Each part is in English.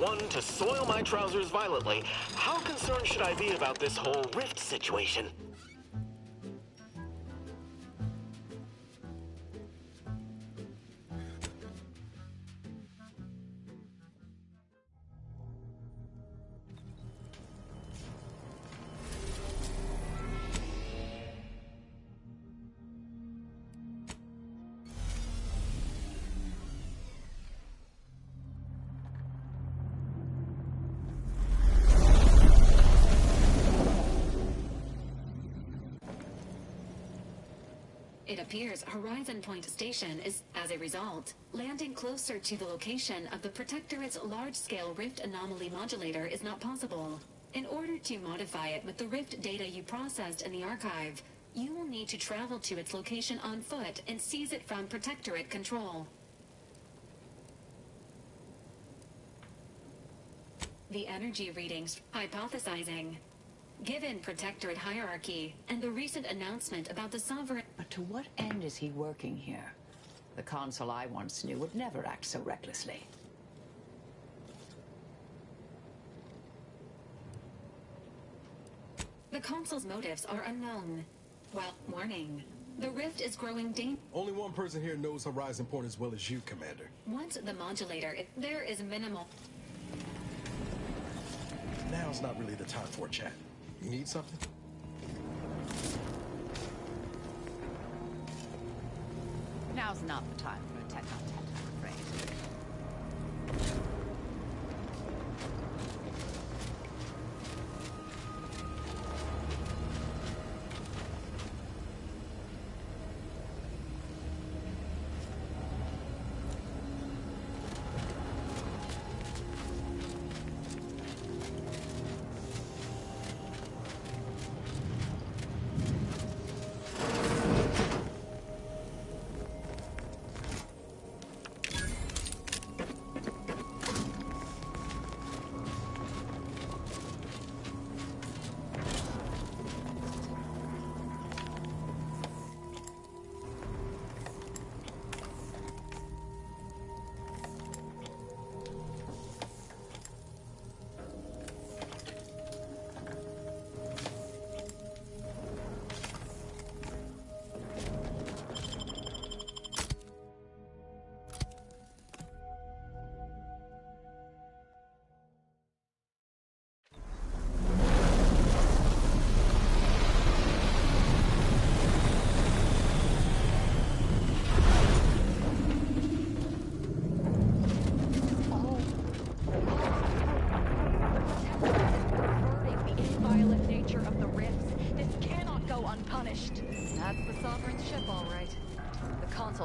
one to soil my trousers violently, how concerned should I be about this whole rift situation? It appears Horizon Point Station is, as a result, landing closer to the location of the Protectorate's large-scale rift anomaly modulator is not possible. In order to modify it with the rift data you processed in the archive, you will need to travel to its location on foot and seize it from Protectorate control. The energy readings hypothesizing. Given Protectorate hierarchy and the recent announcement about the sovereign... But to what end is he working here? The Consul I once knew would never act so recklessly. The Consul's motives are unknown. Well, warning. The rift is growing Only one person here knows Horizon Point as well as you, Commander. Once the modulator, there is minimal... Now's not really the time for a chat. You need something? Now's not the time for a tete-a-tete, I'm afraid.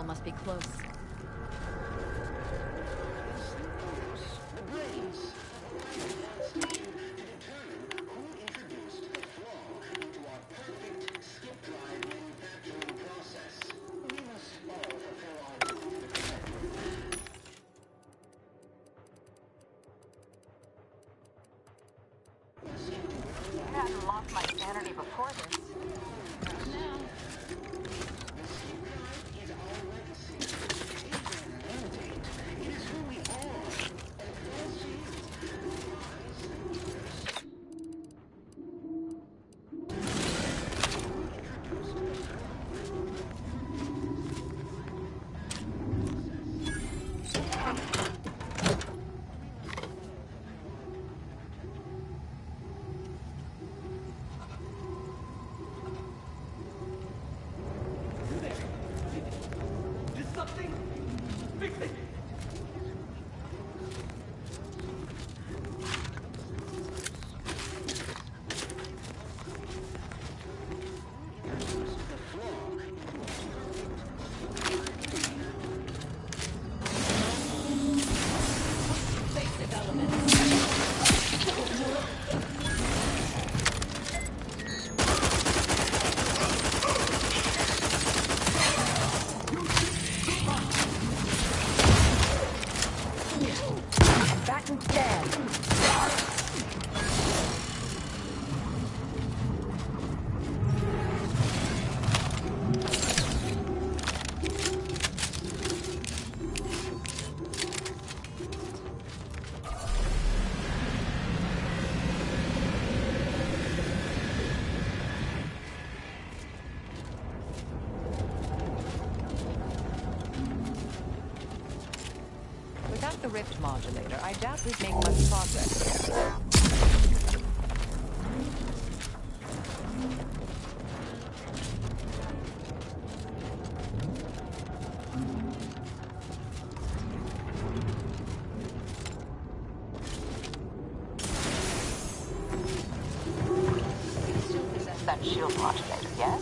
Must be close. I hadn't lost my sanity before this. No. the rift modulator, I doubt we'd make much progress here. You still possess that shield modulator, yes?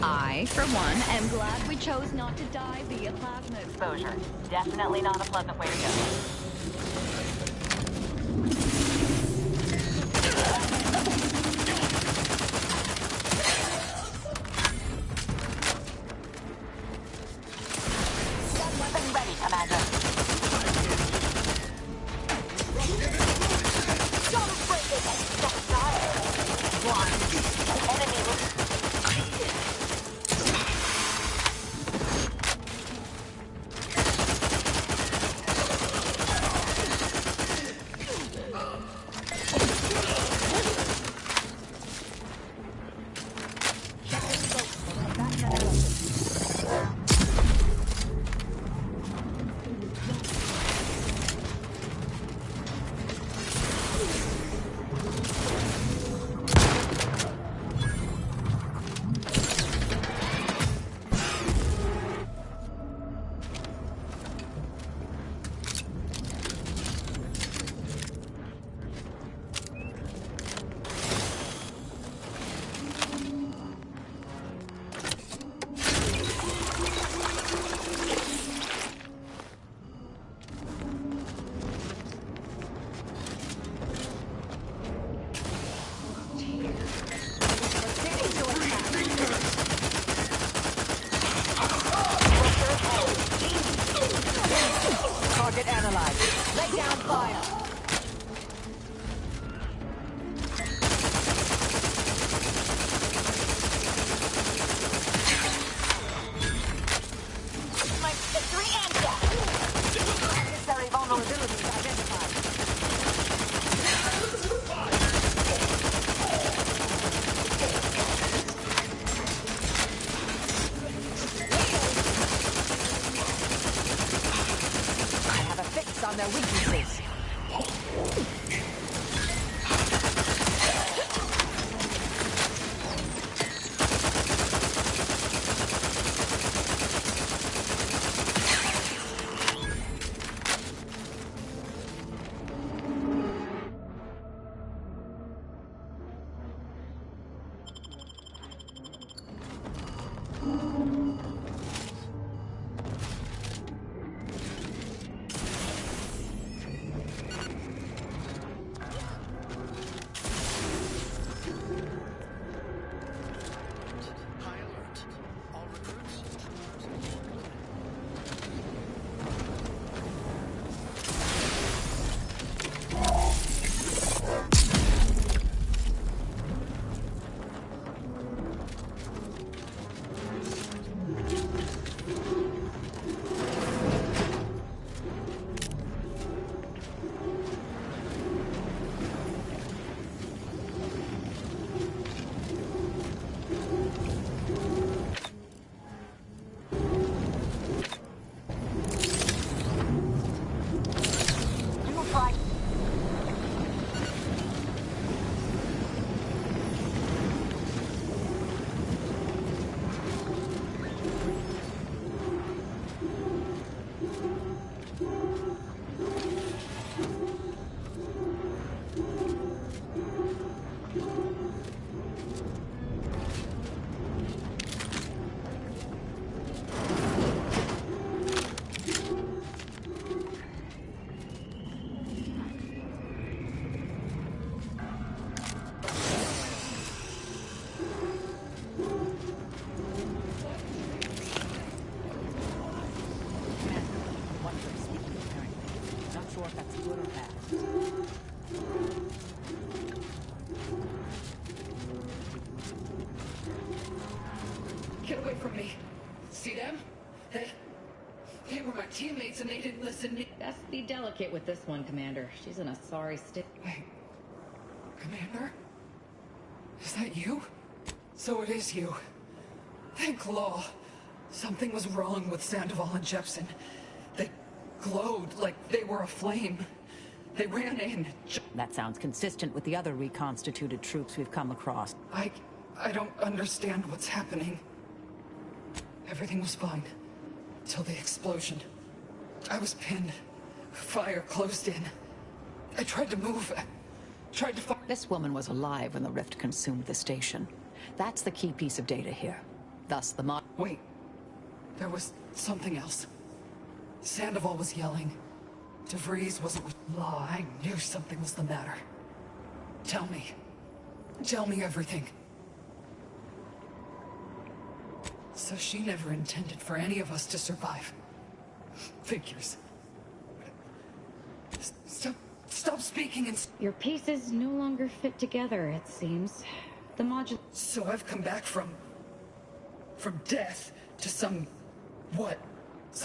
I, for one, am glad we chose not to die via plasma Exposure. Definitely not a pleasant way to go. Get weapon ready, Commander. Don't break it! That's not one. Enemy. Target analyzed. Lay down fire. My victory and death! Necessary vulnerabilities identified. I have a fix on their weaknesses. High alert. All recruits. You will try. One for speaking, apparently. Not sure if that's good or bad. Get away from me. See them? They were my teammates and they didn't listen to me. Best be delicate with this one, Commander. She's in a sorry state. Wait. Commander? Is that you? So it is you. Thank Law. Something was wrong with Sandoval and Jepson. They glowed like they were aflame. They ran in. That sounds consistent with the other reconstituted troops we've come across. I don't understand what's happening. Everything was fine. Till the explosion. I was pinned. Fire closed in. I tried to move. Tried to find... This woman was alive when the rift consumed the station. That's the key piece of data here. Thus the Wait. There was something else. Sandoval was yelling. DeVries wasn't with Law. I knew something was the matter. Tell me. Tell me everything. So she never intended for any of us to survive. Figures. Stop speaking and... Your pieces no longer fit together, it seems. The module... So I've come back from death to some... what?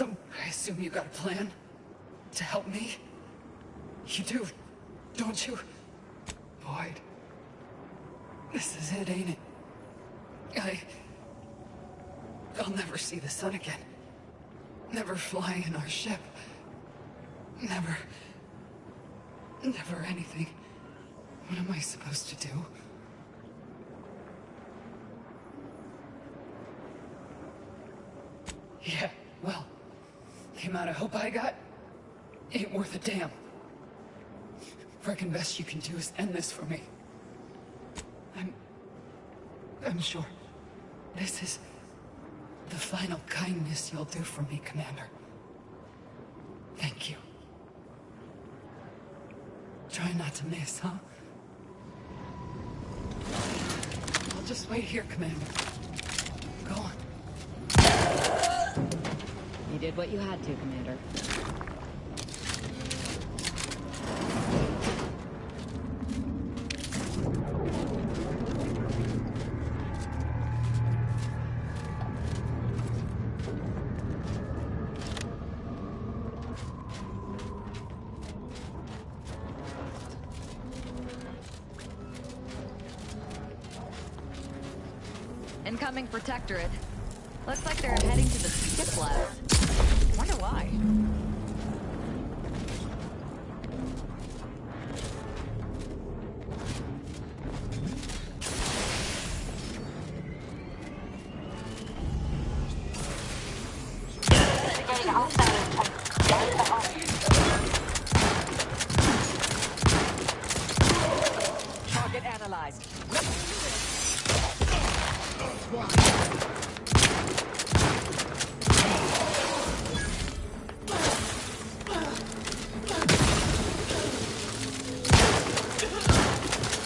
I assume you got a plan? To help me? You do, don't you? Boyd. This is it, ain't it? I'll never see the sun again. Never fly in our ship. Never anything. What am I supposed to do? Yeah, well, the amount of hope I got ain't worth a damn. Reckon best you can do is end this for me. I'm sure this is the final kindness you'll do for me, Commander. Thank you. Try not to miss, huh? I'll just wait here, Commander. Go on. You did what you had to, Commander. Incoming Protectorate. Looks like they're heading to the skip labs. Wonder why. target analyzed.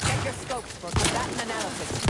Check your scopes for combatant analysis.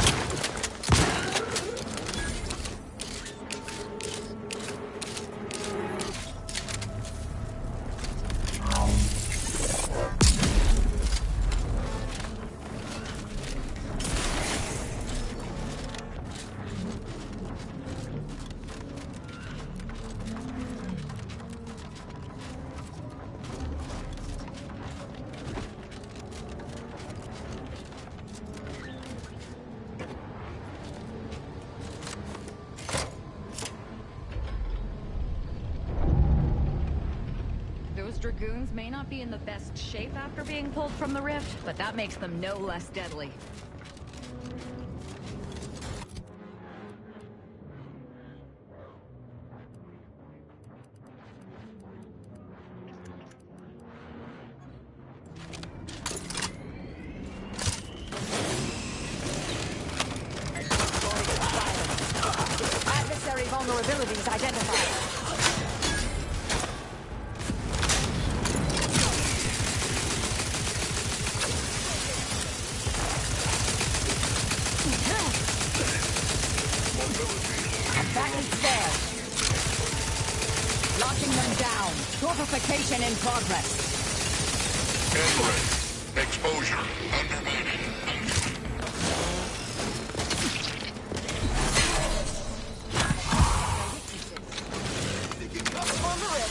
Dragoons may not be in the best shape after being pulled from the rift, but that makes them no less deadly. Adversary vulnerabilities identified. Fortification in progress. Inlet. Exposure. Undermining. On the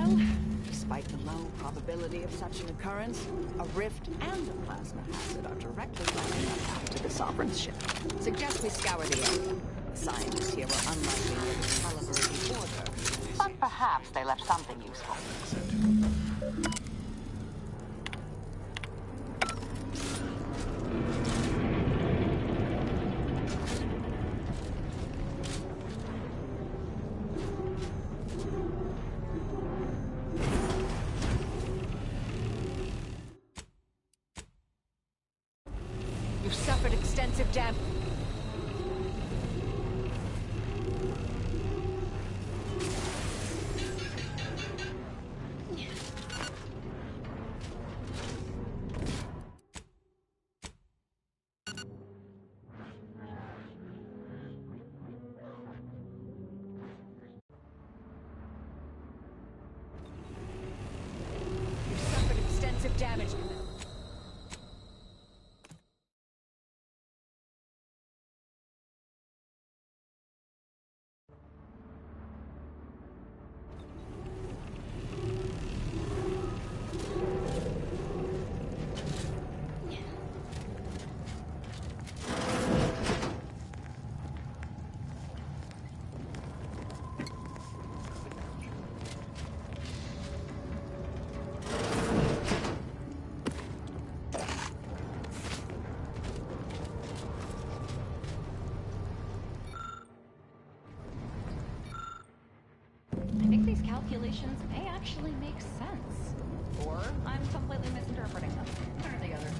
Well, despite the low probability of such an occurrence, a rift and a plasma hazard are directly running our path to the Sovereign's ship. Suggest we scour the area. The scientists here were unlikely to the caliber of the Order. But perhaps they left something useful. You've suffered extensive damage. You've suffered extensive damage. I think these calculations may actually make sense. Or I'm completely misinterpreting them. One or the other.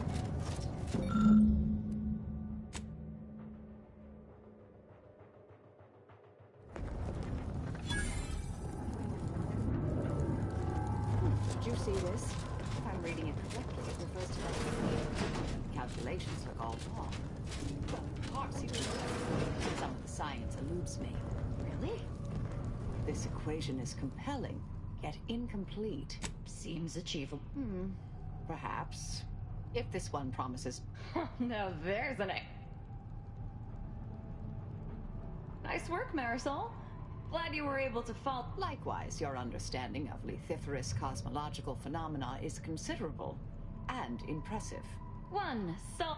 Did you see this? If I'm reading it correctly, it refers to that calculations look all wrong. Well, of course you do. Some of the science eludes me. Really? This equation is compelling, yet incomplete. Seems achievable. Perhaps. If this one promises... Now there's an... Nice work, Marisol. Glad you were able to fall... Likewise, your understanding of lethiferous cosmological phenomena is considerable and impressive. One, so...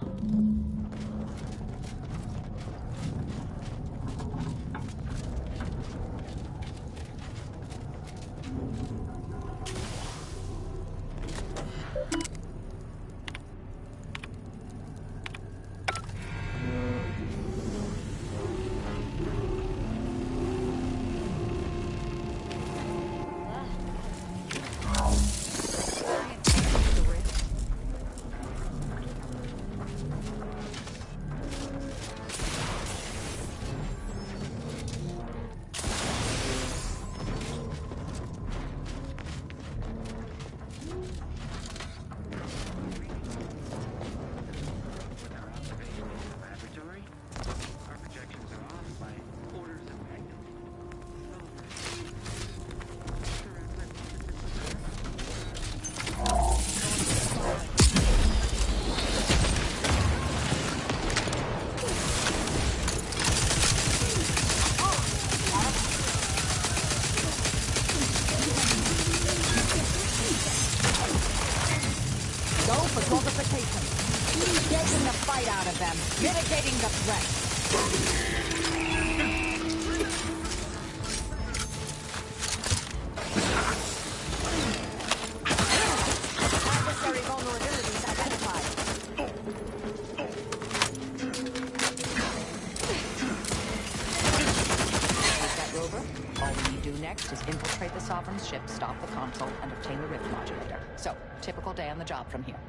Go for glorification. Getting the fight out of them. Mitigating the threat. Adversary vulnerabilities identified. Is that Rover? All we need to do next is infiltrate the Sovereign's ship, stop the console, and obtain the rift modulator. So, typical day on the job from here.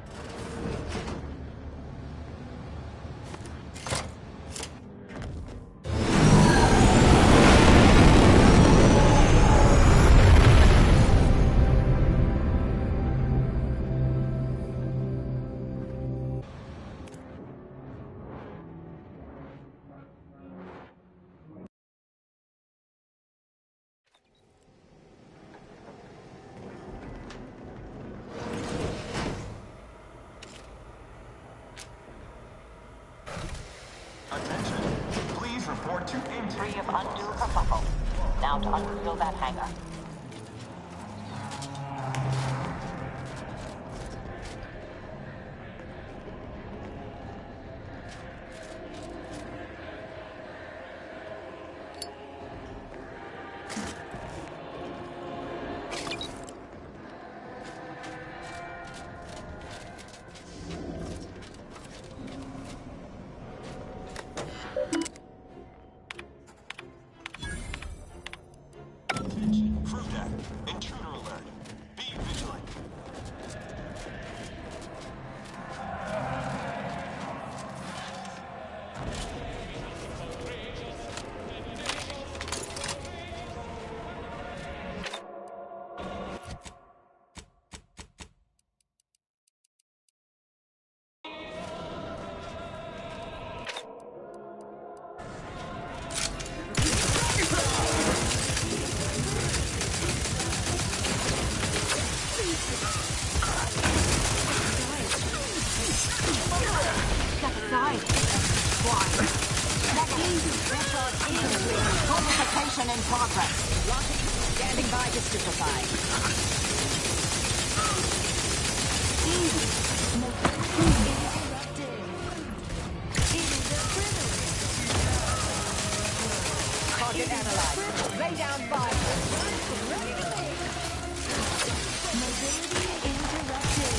Attention. Please report to intake. Free of undue kerfuffle. Now to unseal that hangar. Expansion in progress. Locking. Standing by to stupefy. Target analyzed. Lay down fire. Mobility interrupted.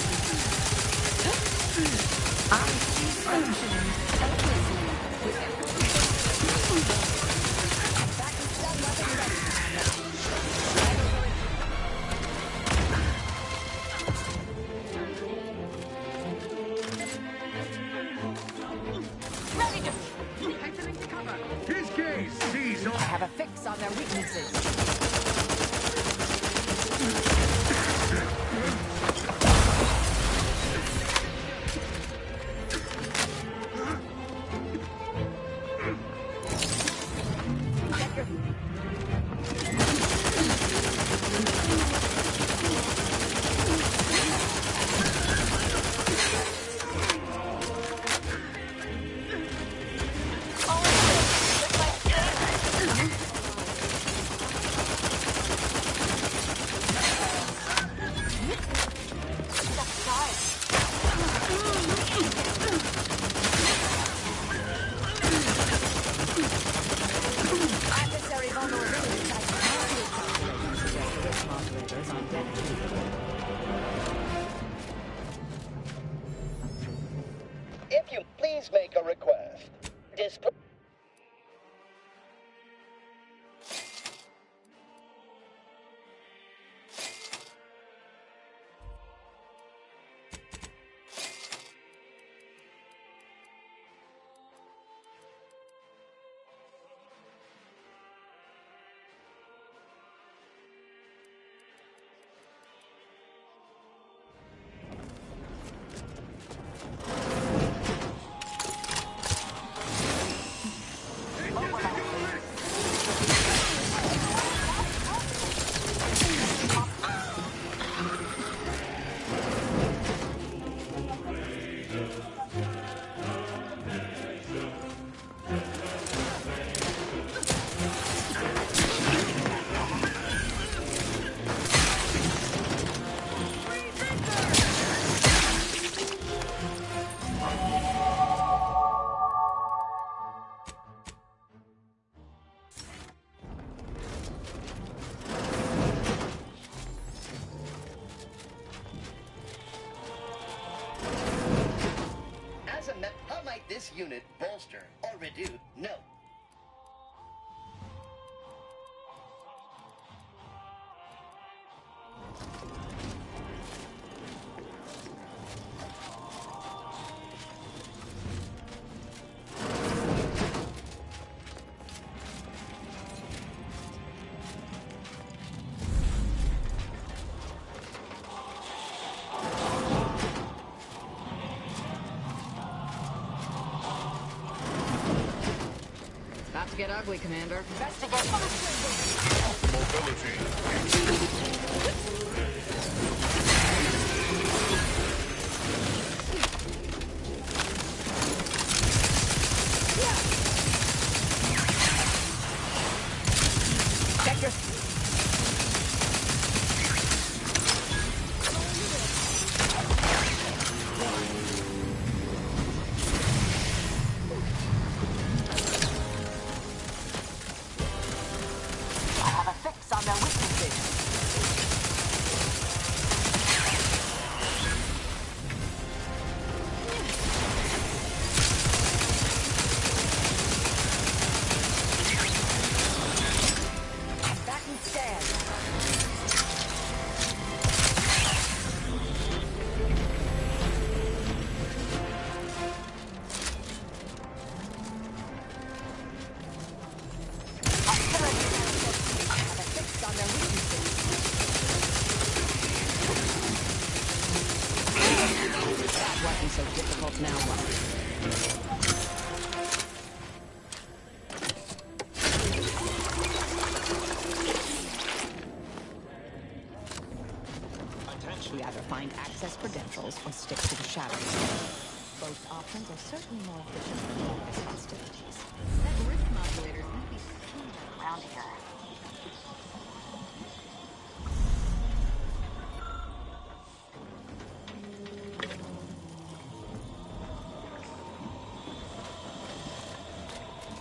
I see functioning effortlessly. Back to stun weapon ready. Ready to... Hastening to cover. His case sees all. I have a fix on their weaknesses. Adversary vulnerability type. Calculations suggest the risk modulator is on deck 2. If you please make a request. Display. How might this unit bolster or reduce? No. About to get ugly, Commander. Mobility. Check your... I have a fix on their weaknesses. Back and stand. Artillery. I have a fix on their weaknesses. That wasn't so difficult now, was it? We either find access credentials or stick to the shadows. Both options are certainly more efficient than longest hostilities. That risk modulator is going to be around here.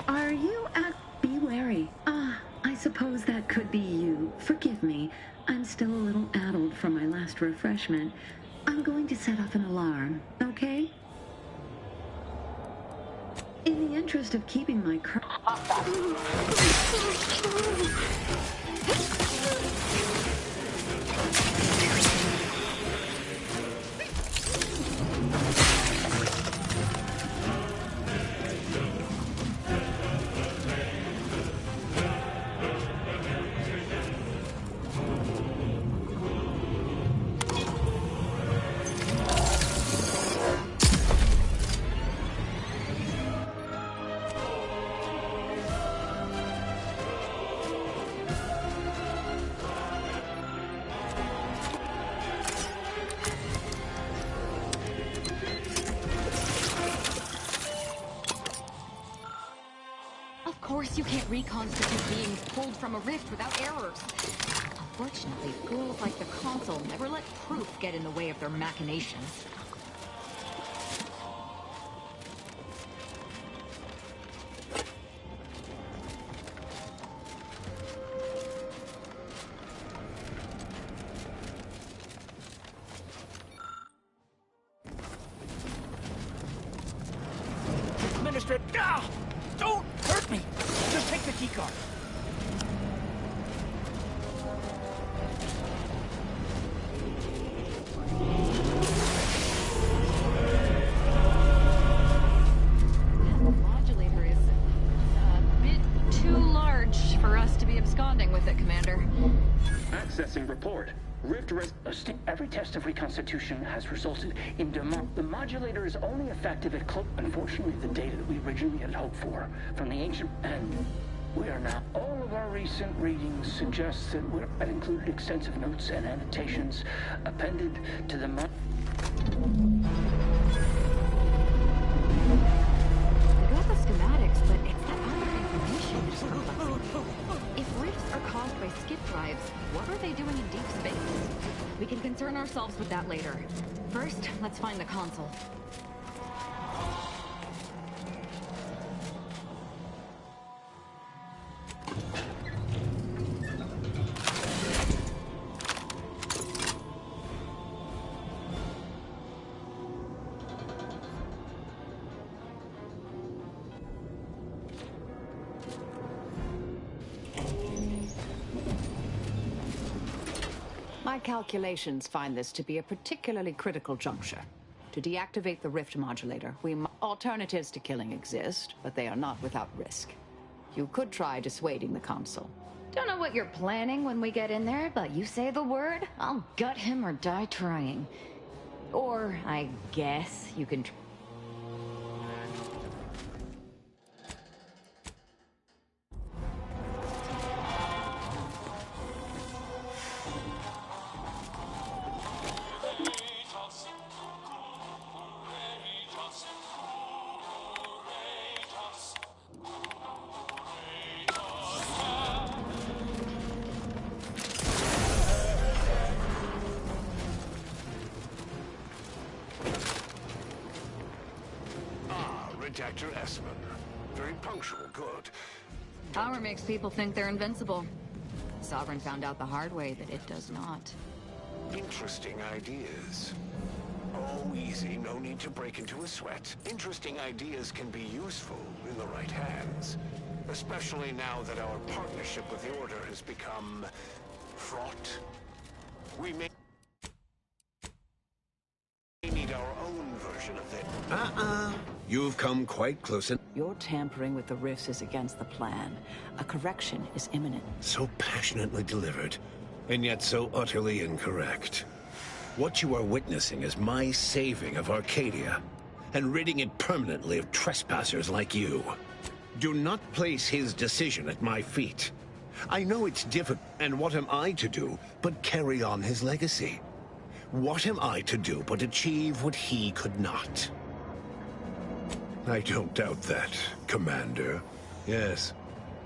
Are you at... Be wary. I suppose that could be you. Forgive me. I'm still a little addled from my last refreshment. I'm going to set off an alarm, okay? In the interest of keeping my Of course you can't reconstitute beings pulled from a rift without errors. Unfortunately, ghouls like the console never let proof get in the way of their machinations. Administrator, don't hurt me! Just take the keycard. The modulator is a bit too large for us to be absconding with it, Commander. Accessing report. Every test of reconstitution has resulted in the modulator is only effective at unfortunately, the data that we originally had hoped for from the ancient, and we are now. All of our recent readings suggest that included extensive notes and annotations appended to the We got the schematics, but it's that other information that's perplexing. If rifts are caused by skip drives, what are they doing in deep space? We can concern ourselves with that later. First, let's find the console. My calculations find this to be a particularly critical juncture. To deactivate the rift modulator, alternatives to killing exist, but they are not without risk. You could try dissuading the console. Don't know what you're planning when we get in there, but you say the word, I'll gut him or die trying. Or, I guess, you can... Redactor Esmond. Very punctual, good. Power makes people think they're invincible. Sovereign found out the hard way that it does not. Interesting ideas. Oh, easy. No need to break into a sweat. Interesting ideas can be useful in the right hands. Especially now that our partnership with the Order has become... fraught. We may need our own version of it. You've come quite close. Your tampering with the rifts is against the plan. A correction is imminent. So passionately delivered, and yet so utterly incorrect. What you are witnessing is my saving of Arcadia, and ridding it permanently of trespassers like you. Do not place his decision at my feet. I know it's difficult, and what am I to do but carry on his legacy? What am I to do but achieve what he could not? I don't doubt that, Commander. Yes,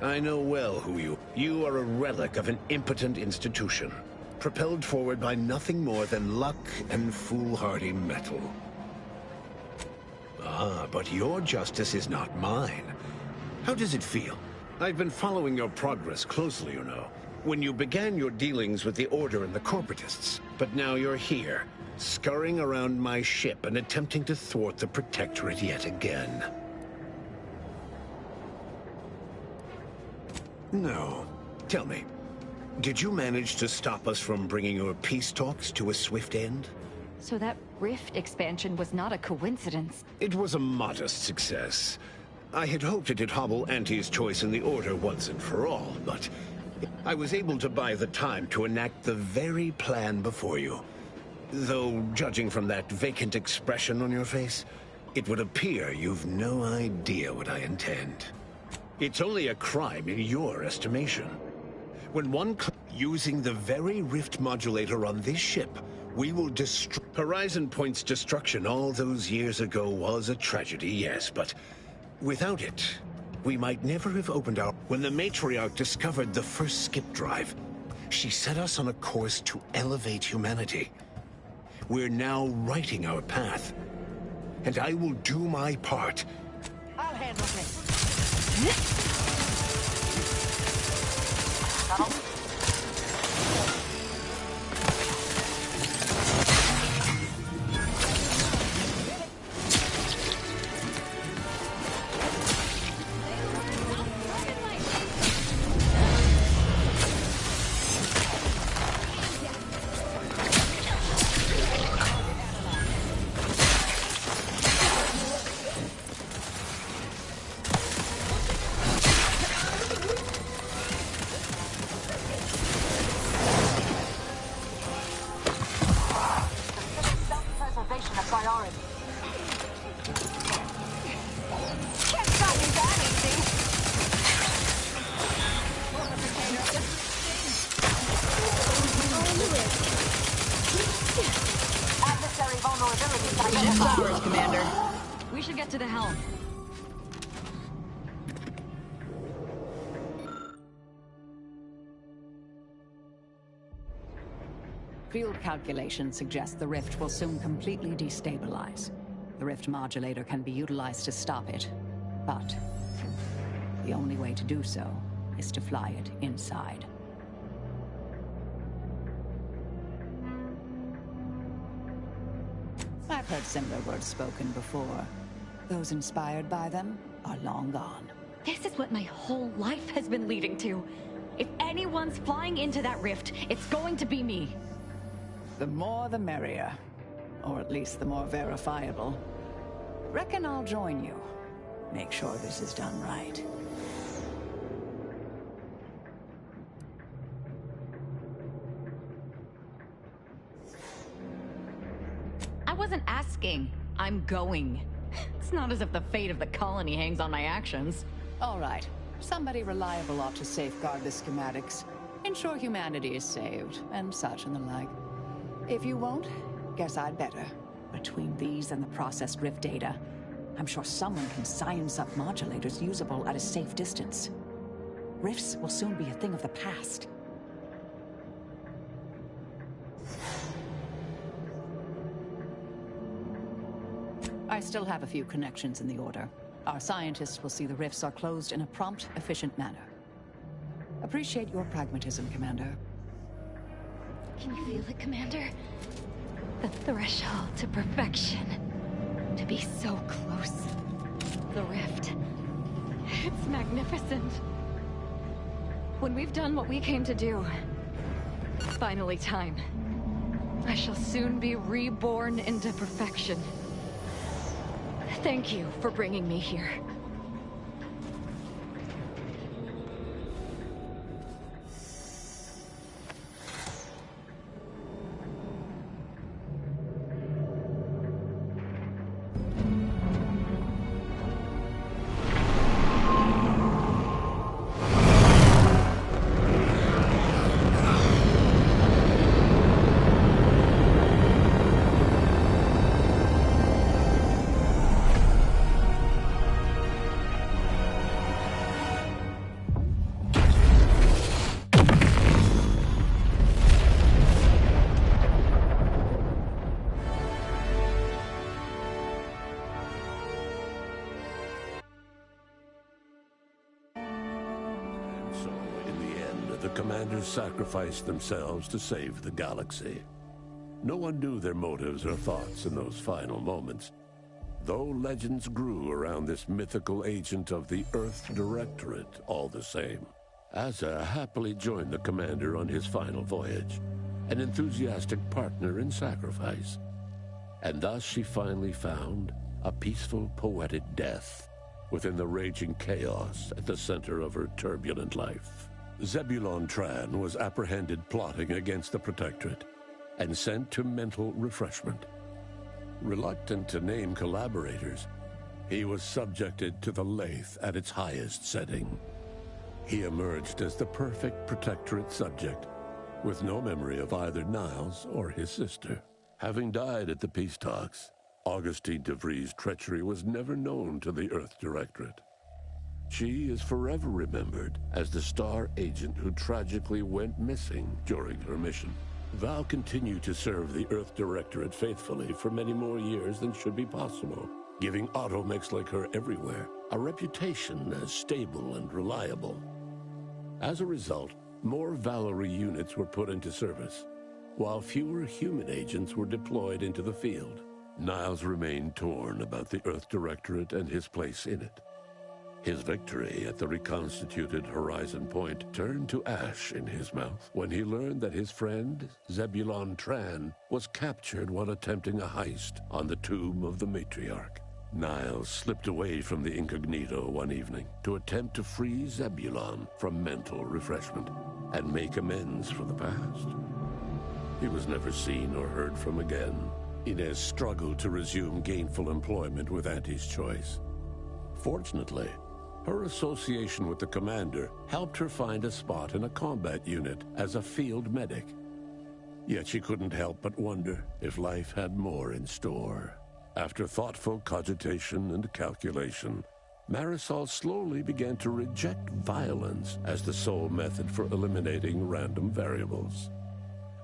I know well who you... You are a relic of an impotent institution, propelled forward by nothing more than luck and foolhardy metal. Ah, but your justice is not mine. How does it feel? I've been following your progress closely, you know. When you began your dealings with the Order and the Corporatists, but now you're here, scurrying around my ship and attempting to thwart the Protectorate yet again. No. Tell me, did you manage to stop us from bringing your peace talks to a swift end? So that rift expansion was not a coincidence. It was a modest success. I had hoped it'd hobble Auntie's choice in the Order once and for all, but I was able to buy the time to enact the very plan before you. Though, judging from that vacant expression on your face, it would appear you've no idea what I intend. It's only a crime in your estimation. When one using the very rift modulator on this ship, we will destroy... Horizon Point's destruction all those years ago was a tragedy, yes, but without it, we might never have opened our... When the Matriarch discovered the first skip drive, she set us on a course to elevate humanity. We're now writing our path, and I will do my part. I'll handle this. We should get to the helm. Field calculations suggest the rift will soon completely destabilize. The rift modulator can be utilized to stop it, but the only way to do so is to fly it inside. I've heard similar words spoken before. Those inspired by them are long gone. This is what my whole life has been leading to. If anyone's flying into that rift, it's going to be me. The more the merrier. Or at least the more verifiable. Reckon I'll join you. Make sure this is done right. I wasn't asking. I'm going. It's not as if the fate of the colony hangs on my actions. All right. Somebody reliable ought to safeguard the schematics. Ensure humanity is saved, and such and the like. If you won't, guess I'd better. Between these and the processed rift data, I'm sure someone can science up modulators usable at a safe distance. Rifts will soon be a thing of the past. I still have a few connections in the Order. Our scientists will see the rifts are closed in a prompt, efficient manner. Appreciate your pragmatism, Commander. Can you feel it, Commander? The threshold to perfection. To be so close. The rift. It's magnificent. When we've done what we came to do, it's finally time. I shall soon be reborn into perfection. Thank you for bringing me here. the commanders sacrificed themselves to save the galaxy. No one knew their motives or thoughts in those final moments, though legends grew around this mythical agent of the Earth Directorate all the same. Asa happily joined the commander on his final voyage, an enthusiastic partner in sacrifice. And thus she finally found a peaceful, poetic death within the raging chaos at the center of her turbulent life. Zebulon Tran was apprehended plotting against the Protectorate and sent to mental refreshment. Reluctant to name collaborators, he was subjected to the lathe at its highest setting. He emerged as the perfect Protectorate subject, with no memory of either Niles or his sister. Having died at the peace talks, Augustine de Vries' treachery was never known to the Earth Directorate. She is forever remembered as the star agent who tragically went missing during her mission. Val continued to serve the Earth Directorate faithfully for many more years than should be possible, giving automechs like her everywhere a reputation as stable and reliable. As a result, more Valerie units were put into service, while fewer human agents were deployed into the field. Niles remained torn about the Earth Directorate and his place in it. His victory at the reconstituted Horizon Point turned to ash in his mouth when he learned that his friend, Zebulon Tran, was captured while attempting a heist on the tomb of the matriarch. Niles slipped away from the incognito one evening to attempt to free Zebulon from mental refreshment and make amends for the past. He was never seen or heard from again. Inez struggled to resume gainful employment with Auntie's Choice. Fortunately, her association with the commander helped her find a spot in a combat unit as a field medic. Yet she couldn't help but wonder if life had more in store. After thoughtful cogitation and calculation, Marisol slowly began to reject violence as the sole method for eliminating random variables.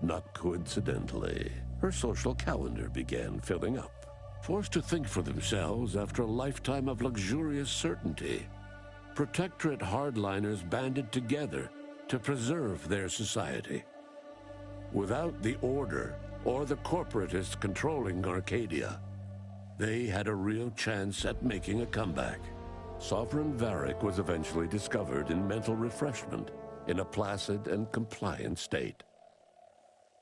Not coincidentally, her social calendar began filling up. Forced to think for themselves after a lifetime of luxurious certainty, Protectorate hardliners banded together to preserve their society. Without the Order or the corporatists controlling Arcadia, they had a real chance at making a comeback. Sovereign Varric was eventually discovered in mental refreshment in a placid and compliant state.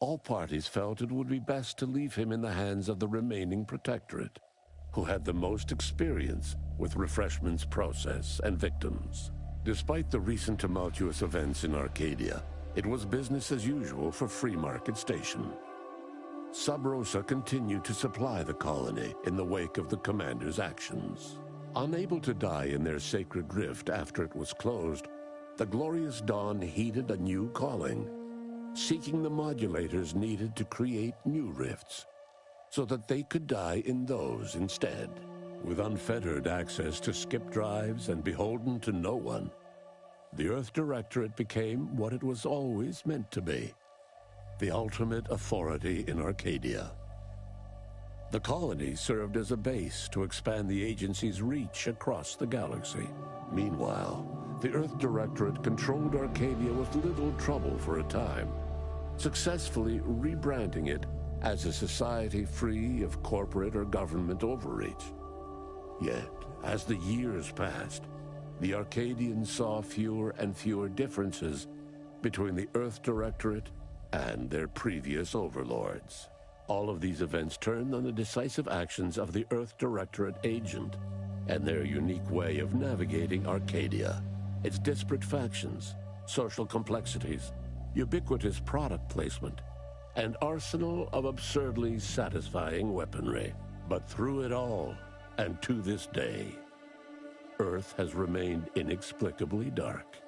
All parties felt it would be best to leave him in the hands of the remaining Protectorate, who had the most experience with refreshment's process and victims. Despite the recent tumultuous events in Arcadia, it was business as usual for Free Market Station. Sub Rosa continued to supply the colony in the wake of the commander's actions. Unable to die in their sacred rift after it was closed, the Glorious Dawn heeded a new calling, seeking the modulators needed to create new rifts, so that they could die in those instead. With unfettered access to skip drives and beholden to no one, the Earth Directorate became what it was always meant to be, the ultimate authority in Arcadia. The colony served as a base to expand the agency's reach across the galaxy. Meanwhile, the Earth Directorate controlled Arcadia with little trouble for a time, successfully rebranding it as a society free of corporate or government overreach. Yet, as the years passed, the Arcadians saw fewer and fewer differences between the Earth Directorate and their previous overlords. All of these events turned on the decisive actions of the Earth Directorate agent and their unique way of navigating Arcadia, its disparate factions, social complexities, ubiquitous product placement, and arsenal of absurdly satisfying weaponry. But through it all, and to this day, Earth has remained inexplicably dark.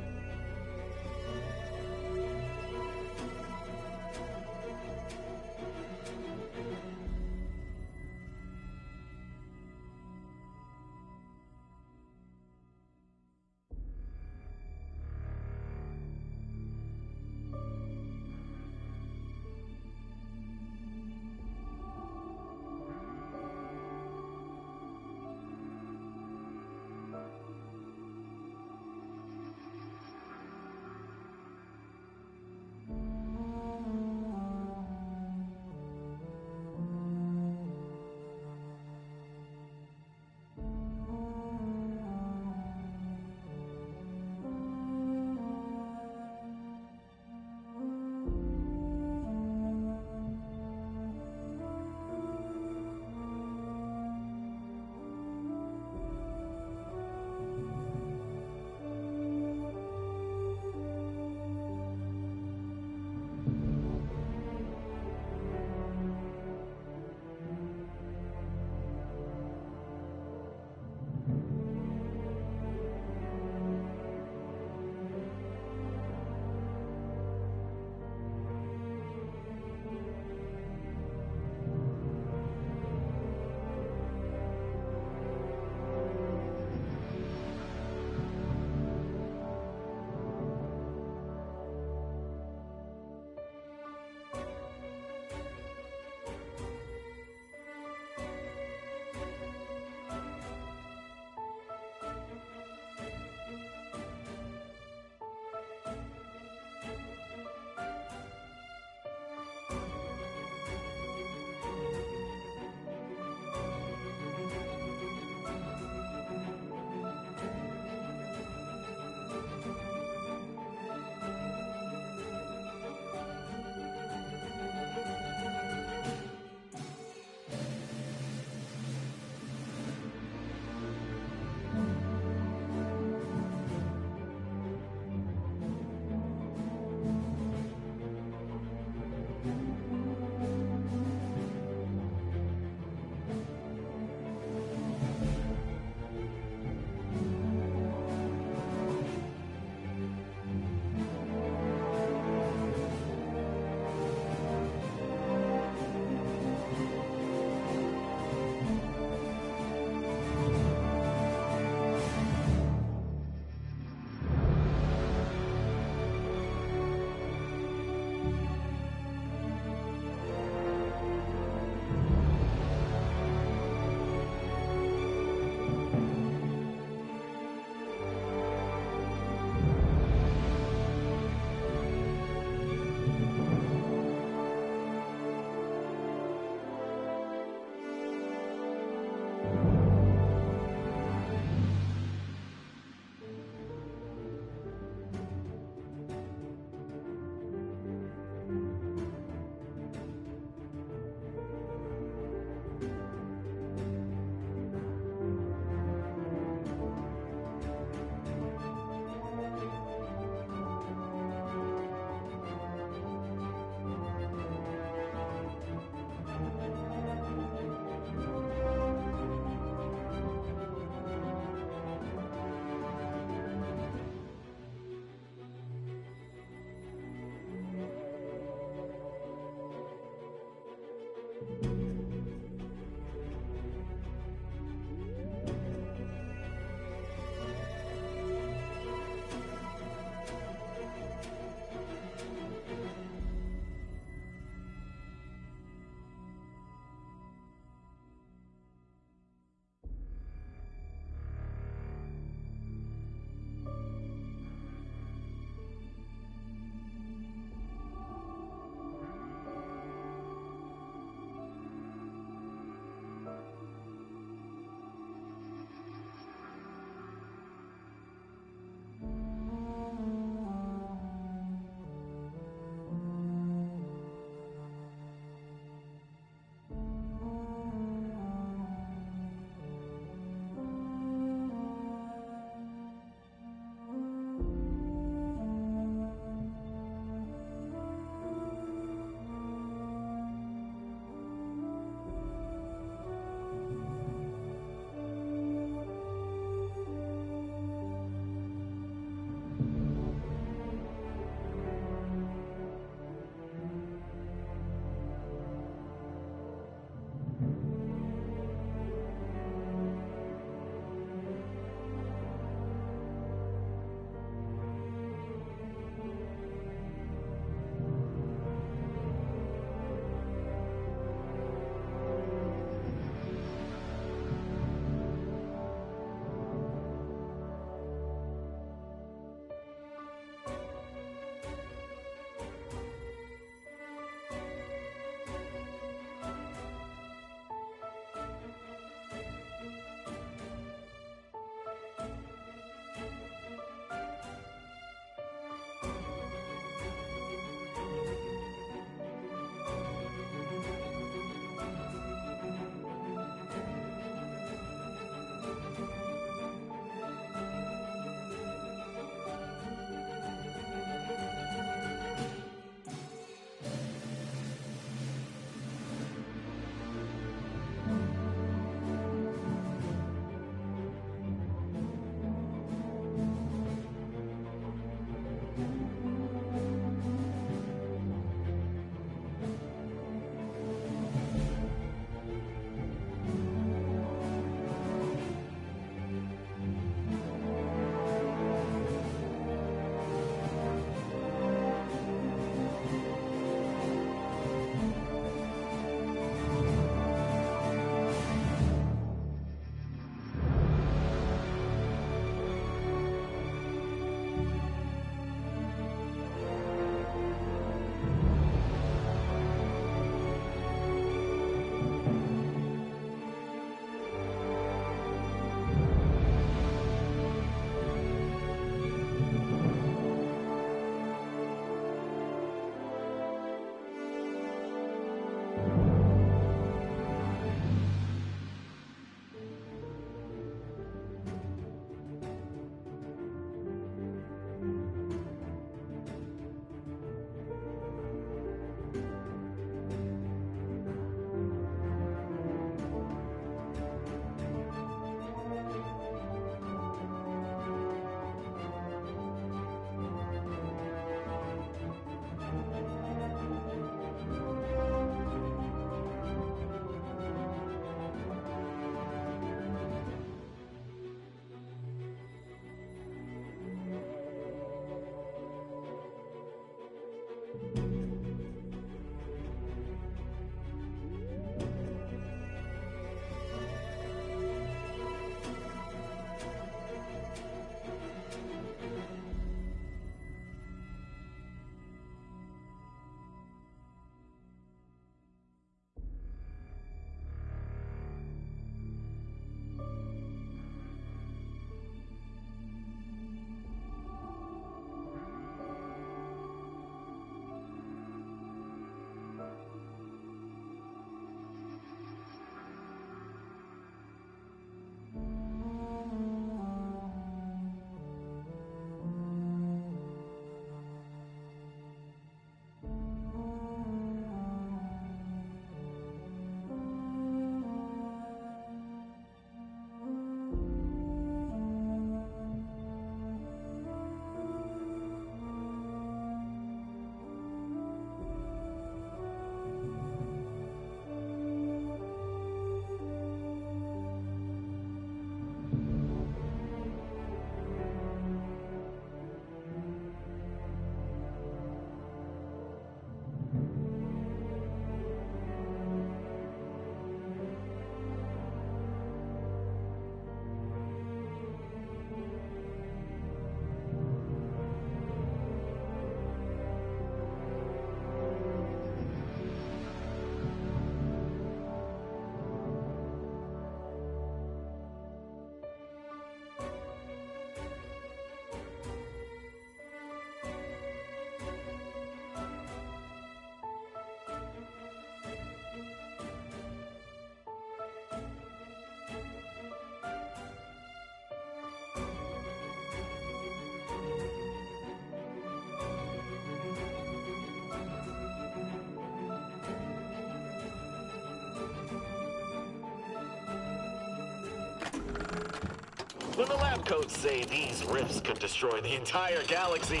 When the lab coats say these rifts could destroy the entire galaxy,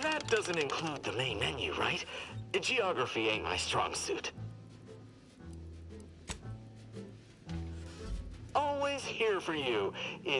that doesn't include the main menu, right? Geography ain't my strong suit. Always here for you. It's